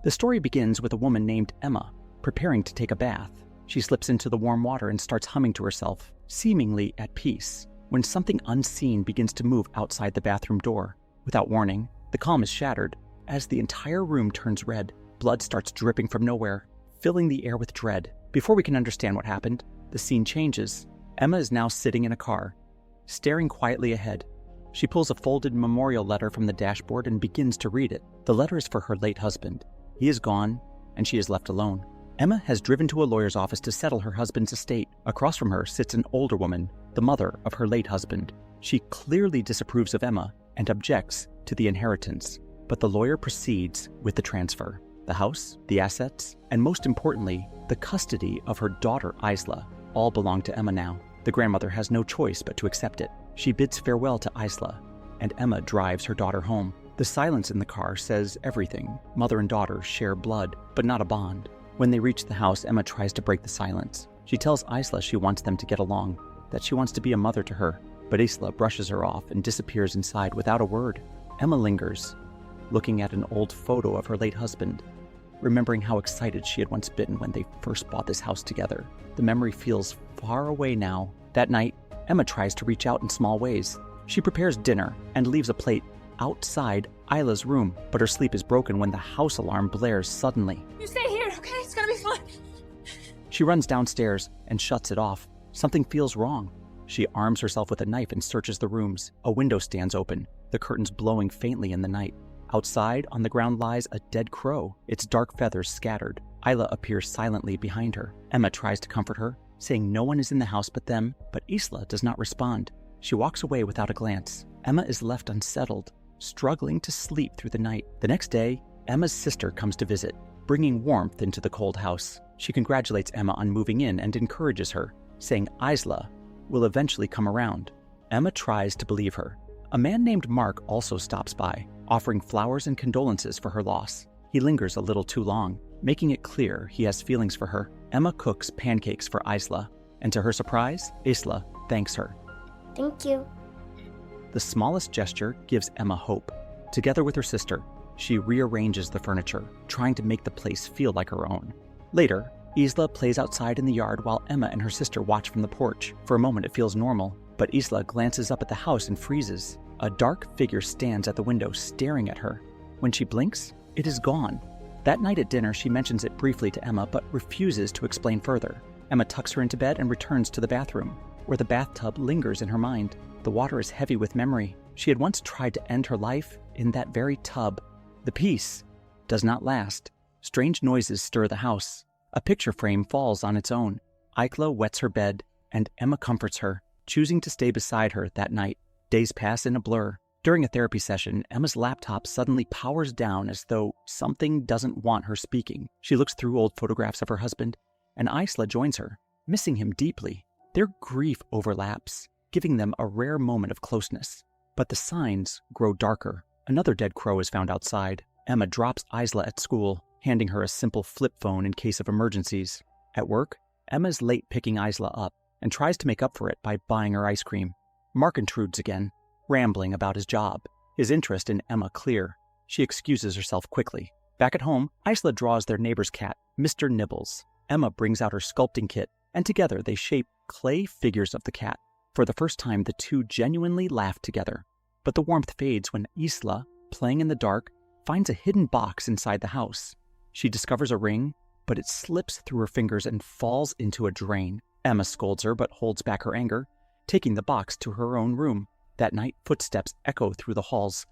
The story begins with a woman named Emma preparing to take a bath. She slips into the warm water and starts humming to herself, seemingly at peace, when something unseen begins to move outside the bathroom door. Without warning, the calm is shattered. As the entire room turns red, blood starts dripping from nowhere, filling the air with dread. Before we can understand what happened, the scene changes. Emma is now sitting in a car, staring quietly ahead. She pulls a folded memorial letter from the dashboard and begins to read it. The letter is for her late husband. He is gone, and she is left alone. Emma has driven to a lawyer's office to settle her husband's estate. Across from her sits an older woman, the mother of her late husband. She clearly disapproves of Emma and objects to the inheritance, but the lawyer proceeds with the transfer. The house, the assets, and most importantly, the custody of her daughter Isla all belong to Emma now. The grandmother has no choice but to accept it. She bids farewell to Isla, and Emma drives her daughter home. The silence in the car says everything. Mother and daughter share blood, but not a bond. When they reach the house, Emma tries to break the silence. She tells Isla she wants them to get along, that she wants to be a mother to her, but Isla brushes her off and disappears inside without a word. Emma lingers, looking at an old photo of her late husband, remembering how excited she had once been when they first bought this house together. The memory feels far away now. That night, Emma tries to reach out in small ways. She prepares dinner and leaves a plate outside Isla's room, but her sleep is broken when the house alarm blares suddenly. You stay here, okay? It's gonna be fun. She runs downstairs and shuts it off. Something feels wrong. She arms herself with a knife and searches the rooms. A window stands open, the curtains blowing faintly in the night. Outside, on the ground lies a dead crow, its dark feathers scattered. Isla appears silently behind her. Emma tries to comfort her, saying no one is in the house but them, but Isla does not respond. She walks away without a glance. Emma is left unsettled, struggling to sleep through the night. The next day, Emma's sister comes to visit, bringing warmth into the cold house. She congratulates Emma on moving in and encourages her, saying Isla will eventually come around. Emma tries to believe her. A man named Mark also stops by, offering flowers and condolences for her loss. He lingers a little too long, making it clear he has feelings for her. Emma cooks pancakes for Isla, and to her surprise, Isla thanks her. Thank you. The smallest gesture gives Emma hope. Together with her sister, she rearranges the furniture, trying to make the place feel like her own. Later, Isla plays outside in the yard while Emma and her sister watch from the porch. For a moment it feels normal, but Isla glances up at the house and freezes. A dark figure stands at the window staring at her. When she blinks, it is gone. That night at dinner, she mentions it briefly to Emma but refuses to explain further. Emma tucks her into bed and returns to the bathroom, where the bathtub lingers in her mind. The water is heavy with memory. She had once tried to end her life in that very tub. The peace does not last. Strange noises stir the house. A picture frame falls on its own. Isla wets her bed, and Emma comforts her, choosing to stay beside her that night. Days pass in a blur. During a therapy session, Emma's laptop suddenly powers down as though something doesn't want her speaking. She looks through old photographs of her husband, and Isla joins her, missing him deeply. Their grief overlaps, giving them a rare moment of closeness. But the signs grow darker. Another dead crow is found outside. Emma drops Isla at school, handing her a simple flip phone in case of emergencies. At work, Emma's late picking Isla up and tries to make up for it by buying her ice cream. Mark intrudes again, rambling about his job, his interest in Emma clear. She excuses herself quickly. Back at home, Isla draws their neighbor's cat, Mr. Nibbles. Emma brings out her sculpting kit, and together they shape clay figures of the cat. For the first time, the two genuinely laugh together. But the warmth fades when Isla, playing in the dark, finds a hidden box inside the house. She discovers a ring, but it slips through her fingers and falls into a drain. Emma scolds her but holds back her anger, taking the box to her own room. That night, footsteps echo through the halls.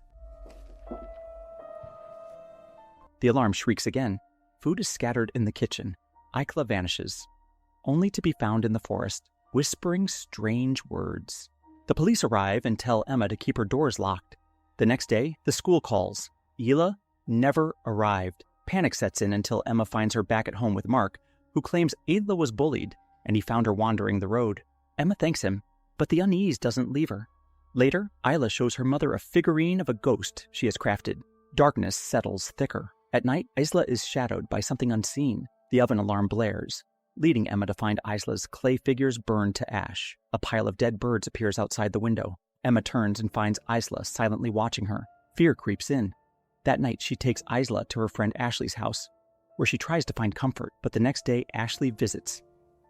The alarm shrieks again. Food is scattered in the kitchen. Isla vanishes, only to be found in the forest, whispering strange words. The police arrive and tell Emma to keep her doors locked. The next day, the school calls. Isla never arrived. Panic sets in until Emma finds her back at home with Mark, who claims Isla was bullied and he found her wandering the road. Emma thanks him, but the unease doesn't leave her. Later, Isla shows her mother a figurine of a ghost she has crafted. Darkness settles thicker. At night, Isla is shadowed by something unseen. The oven alarm blares, leading Emma to find Isla's clay figures burned to ash. A pile of dead birds appears outside the window. Emma turns and finds Isla silently watching her. Fear creeps in. That night, she takes Isla to her friend Ashley's house, where she tries to find comfort, but the next day, Ashley visits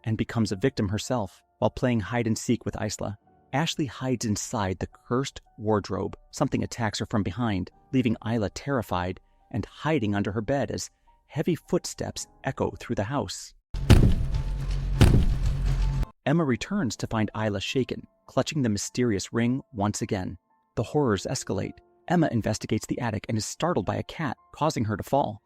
and becomes a victim herself while playing hide-and-seek with Isla. Ashley hides inside the cursed wardrobe. Something attacks her from behind, leaving Isla terrified and hiding under her bed as heavy footsteps echo through the house. Emma returns to find Isla shaken, clutching the mysterious ring once again. The horrors escalate. Emma investigates the attic and is startled by a cat, causing her to fall.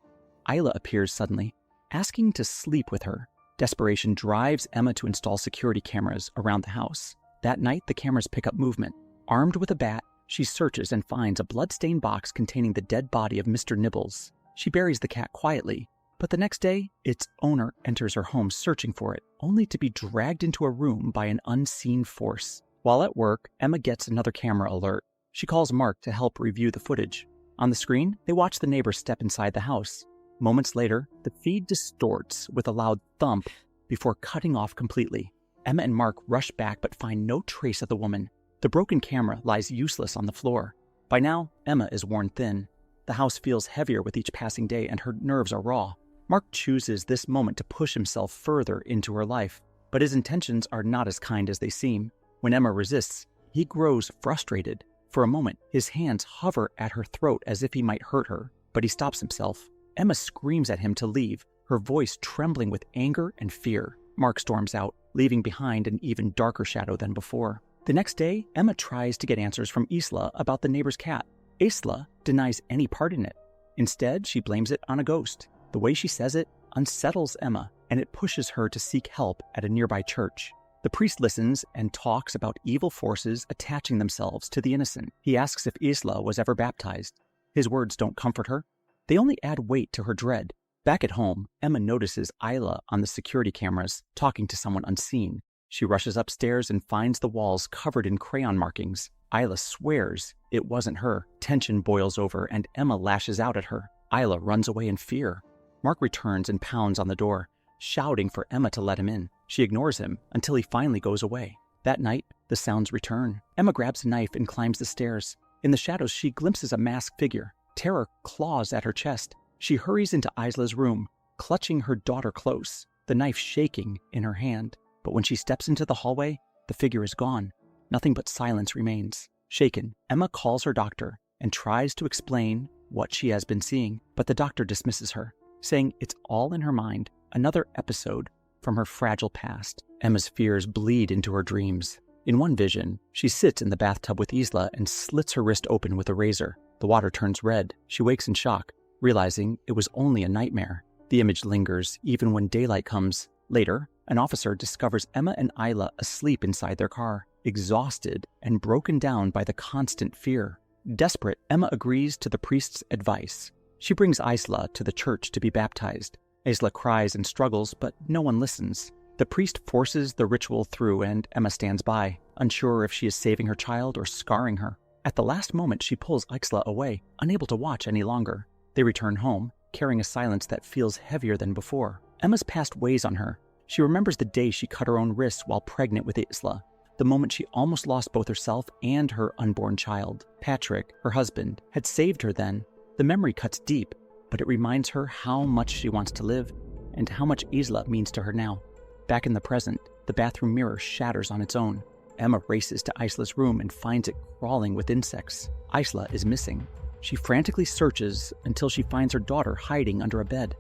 Isla appears suddenly, asking to sleep with her. Desperation drives Emma to install security cameras around the house. That night, the cameras pick up movement. Armed with a bat, she searches and finds a blood-stained box containing the dead body of Mr. Nibbles. She buries the cat quietly, but the next day, its owner enters her home searching for it, only to be dragged into a room by an unseen force. While at work, Emma gets another camera alert. She calls Mark to help review the footage. On the screen, they watch the neighbor step inside the house. Moments later, the feed distorts with a loud thump before cutting off completely. Emma and Mark rush back but find no trace of the woman. The broken camera lies useless on the floor. By now, Emma is worn thin. The house feels heavier with each passing day and her nerves are raw. Mark chooses this moment to push himself further into her life, but his intentions are not as kind as they seem. When Emma resists, he grows frustrated. For a moment, his hands hover at her throat as if he might hurt her, but he stops himself. Emma screams at him to leave, her voice trembling with anger and fear. Mark storms out, leaving behind an even darker shadow than before. The next day, Emma tries to get answers from Isla about the neighbor's cat. Isla denies any part in it. Instead, she blames it on a ghost. The way she says it unsettles Emma, and it pushes her to seek help at a nearby church. The priest listens and talks about evil forces attaching themselves to the innocent. He asks if Isla was ever baptized. His words don't comfort her. They only add weight to her dread. Back at home, Emma notices Isla on the security cameras, talking to someone unseen. She rushes upstairs and finds the walls covered in crayon markings. Isla swears it wasn't her. Tension boils over and Emma lashes out at her. Isla runs away in fear. Mark returns and pounds on the door, shouting for Emma to let him in. She ignores him until he finally goes away. That night, the sounds return. Emma grabs a knife and climbs the stairs. In the shadows, she glimpses a masked figure. Terror claws at her chest. She hurries into Isla's room, clutching her daughter close, the knife shaking in her hand. But when she steps into the hallway, the figure is gone. Nothing but silence remains. Shaken, Emma calls her doctor and tries to explain what she has been seeing, but the doctor dismisses her, saying it's all in her mind, another episode from her fragile past. Emma's fears bleed into her dreams. In one vision, she sits in the bathtub with Isla and slits her wrist open with a razor. The water turns red. She wakes in shock, realizing it was only a nightmare. The image lingers even when daylight comes. Later, an officer discovers Emma and Isla asleep inside their car, exhausted and broken down by the constant fear. Desperate, Emma agrees to the priest's advice. She brings Isla to the church to be baptized. Isla cries and struggles, but no one listens. The priest forces the ritual through and Emma stands by, unsure if she is saving her child or scarring her. At the last moment, she pulls Isla away, unable to watch any longer. They return home, carrying a silence that feels heavier than before. Emma's past weighs on her. She remembers the day she cut her own wrists while pregnant with Isla, the moment she almost lost both herself and her unborn child. Patrick, her husband, had saved her then. The memory cuts deep, but it reminds her how much she wants to live and how much Isla means to her now. Back in the present, the bathroom mirror shatters on its own. Emma races to Isla's room and finds it crawling with insects. Isla is missing. She frantically searches until she finds her daughter hiding under a bed.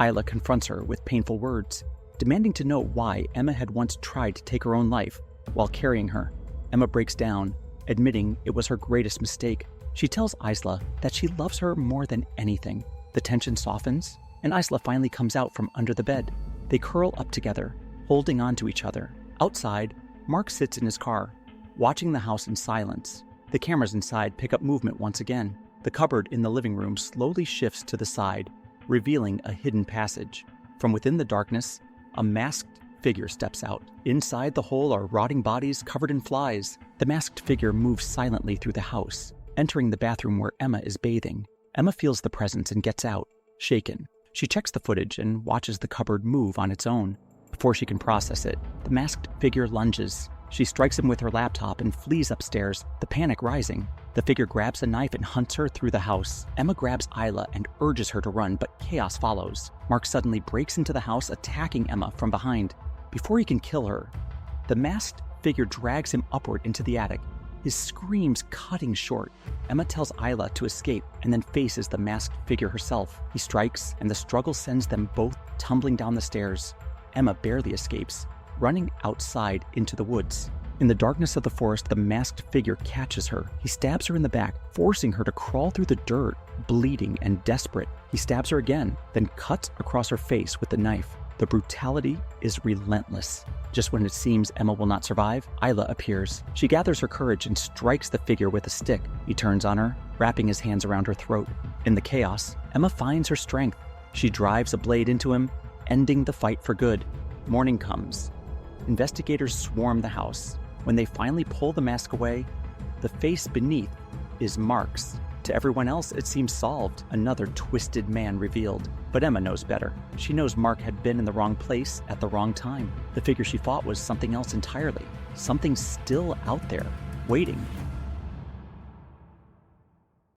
Isla confronts her with painful words, demanding to know why Emma had once tried to take her own life while carrying her. Emma breaks down, admitting it was her greatest mistake. She tells Isla that she loves her more than anything. The tension softens, and Isla finally comes out from under the bed. They curl up together, holding on to each other. Outside, Mark sits in his car, watching the house in silence. The cameras inside pick up movement once again. The cupboard in the living room slowly shifts to the side, revealing a hidden passage. From within the darkness, a masked figure steps out. Inside the hole are rotting bodies covered in flies. The masked figure moves silently through the house, entering the bathroom where Emma is bathing. Emma feels the presence and gets out, shaken. She checks the footage and watches the cupboard move on its own. Before she can process it, the masked figure lunges, She strikes him with her laptop and flees upstairs, the panic rising. The figure grabs a knife and hunts her through the house. Emma grabs Isla and urges her to run, but chaos follows. Mark suddenly breaks into the house, attacking Emma from behind. Before he can kill her, the masked figure drags him upward into the attic, his screams cutting short. Emma tells Isla to escape and then faces the masked figure herself. He strikes, and the struggle sends them both tumbling down the stairs. Emma barely escapes, running outside into the woods. In the darkness of the forest, the masked figure catches her. He stabs her in the back, forcing her to crawl through the dirt, bleeding and desperate. He stabs her again, then cuts across her face with the knife. The brutality is relentless. Just when it seems Emma will not survive, Isla appears. She gathers her courage and strikes the figure with a stick. He turns on her, wrapping his hands around her throat. In the chaos, Emma finds her strength. She drives a blade into him, ending the fight for good. Morning comes. Investigators swarm the house. When they finally pull the mask away, the face beneath is Mark's. To everyone else, it seems solved. Another twisted man revealed. But Emma knows better. She knows Mark had been in the wrong place at the wrong time. The figure she fought was something else entirely. Something still out there, waiting